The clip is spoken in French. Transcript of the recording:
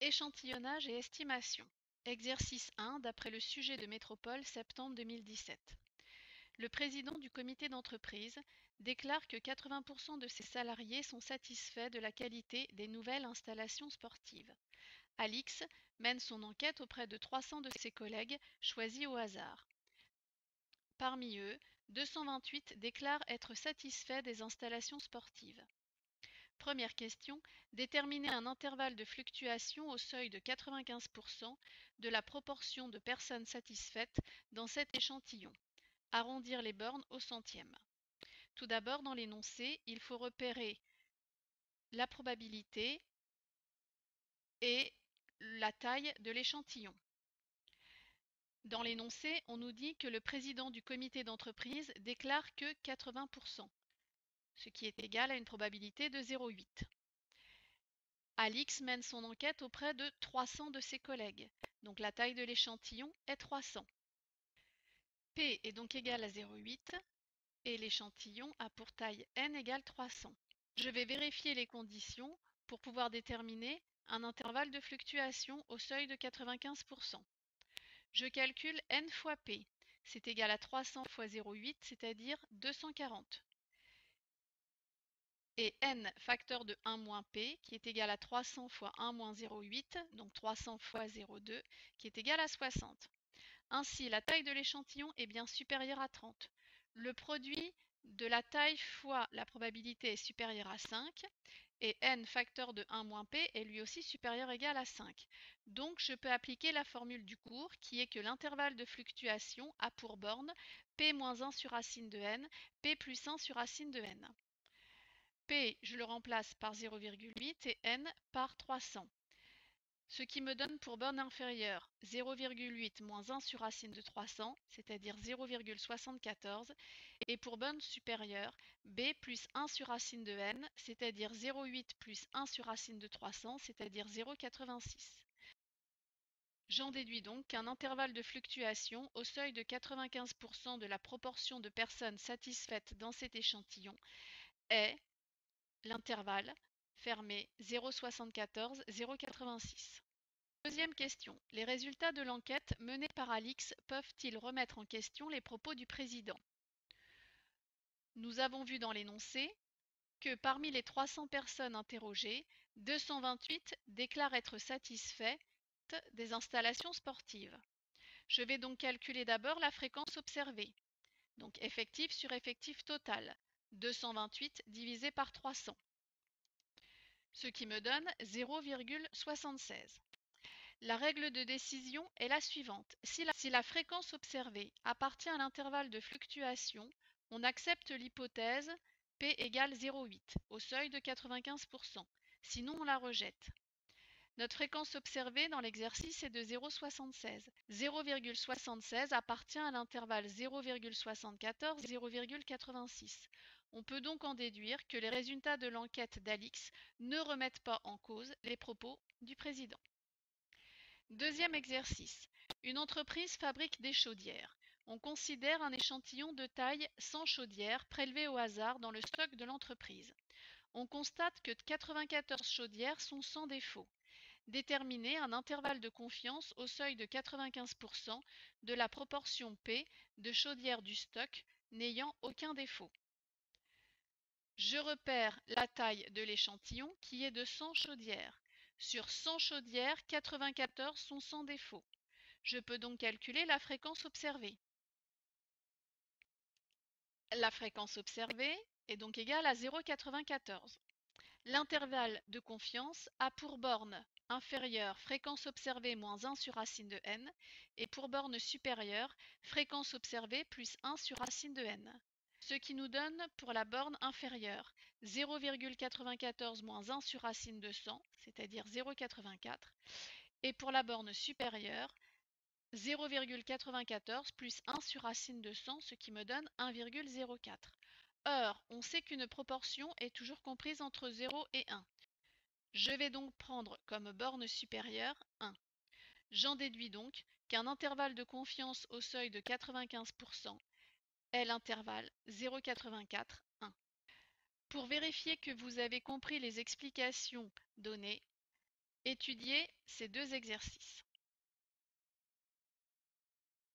Échantillonnage et estimation. Exercice 1 d'après le sujet de Métropole septembre 2017. Le président du comité d'entreprise déclare que 80% de ses salariés sont satisfaits de la qualité des nouvelles installations sportives. Alix mène son enquête auprès de 300 de ses collègues choisis au hasard. Parmi eux, 228 déclarent être satisfaits des installations sportives. Première question, déterminer un intervalle de fluctuation au seuil de 95% de la proportion de personnes satisfaites dans cet échantillon. Arrondir les bornes au centième. Tout d'abord, dans l'énoncé, il faut repérer la probabilité et la taille de l'échantillon. Dans l'énoncé, on nous dit que le président du comité d'entreprise déclare que 80%, ce qui est égal à une probabilité de 0,8. Alix mène son enquête auprès de 300 de ses collègues, donc la taille de l'échantillon est 300. P est donc égal à 0,8 et l'échantillon a pour taille n égale 300. Je vais vérifier les conditions pour pouvoir déterminer un intervalle de fluctuation au seuil de 95%. Je calcule n fois p, c'est égal à 300 fois 0,8, c'est-à-dire 240. Et n facteur de 1 moins p, qui est égal à 300 fois 1 moins 0,8, donc 300 fois 0,2, qui est égal à 60. Ainsi, la taille de l'échantillon est bien supérieure à 30. Le produit de la taille fois la probabilité est supérieur à 5, et n facteur de 1 moins p est lui aussi supérieur ou égal à 5. Donc je peux appliquer la formule du cours, qui est que l'intervalle de fluctuation a pour borne p moins 1 sur racine de n, p plus 1 sur racine de n. P, je le remplace par 0,8 et n par 300. Ce qui me donne pour borne inférieure 0,8 moins 1 sur racine de 300, c'est-à-dire 0,74, et pour borne supérieure b plus 1 sur racine de n, c'est-à-dire 0,8 plus 1 sur racine de 300, c'est-à-dire 0,86. J'en déduis donc qu'un intervalle de fluctuation au seuil de 95% de la proportion de personnes satisfaites dans cet échantillon est l'intervalle fermé 0,74, 0,86. Deuxième question. Les résultats de l'enquête menée par Alix peuvent-ils remettre en question les propos du président? Nous avons vu dans l'énoncé que parmi les 300 personnes interrogées, 228 déclarent être satisfaits des installations sportives. Je vais donc calculer d'abord la fréquence observée, donc effectif sur effectif total, 228 divisé par 300, ce qui me donne 0,76. La règle de décision est la suivante. Si la fréquence observée appartient à l'intervalle de fluctuation, on accepte l'hypothèse P égale 0,8 au seuil de 95%. Sinon, on la rejette. Notre fréquence observée dans l'exercice est de 0,76. 0,76 appartient à l'intervalle 0,74-0,86. On peut donc en déduire que les résultats de l'enquête d'Alix ne remettent pas en cause les propos du président. Deuxième exercice. Une entreprise fabrique des chaudières. On considère un échantillon de taille 100 chaudières prélevées au hasard dans le stock de l'entreprise. On constate que 94 chaudières sont sans défaut. Déterminer un intervalle de confiance au seuil de 95% de la proportion P de chaudières du stock n'ayant aucun défaut. Je repère la taille de l'échantillon qui est de 100 chaudières. Sur 100 chaudières, 94 sont sans défaut. Je peux donc calculer la fréquence observée. La fréquence observée est donc égale à 0,94. L'intervalle de confiance a pour borne inférieure fréquence observée moins 1 sur racine de n et pour borne supérieure fréquence observée plus 1 sur racine de n. Ce qui nous donne pour la borne inférieure 0,94 moins 1 sur racine de 100, c'est-à-dire 0,84, et pour la borne supérieure 0,94 plus 1 sur racine de 100, ce qui me donne 1,04. Or, on sait qu'une proportion est toujours comprise entre 0 et 1. Je vais donc prendre comme borne supérieure 1. J'en déduis donc qu'un intervalle de confiance au seuil de 95% est l'intervalle 0,84, 1. Pour vérifier que vous avez compris les explications données, Étudiez ces deux exercices.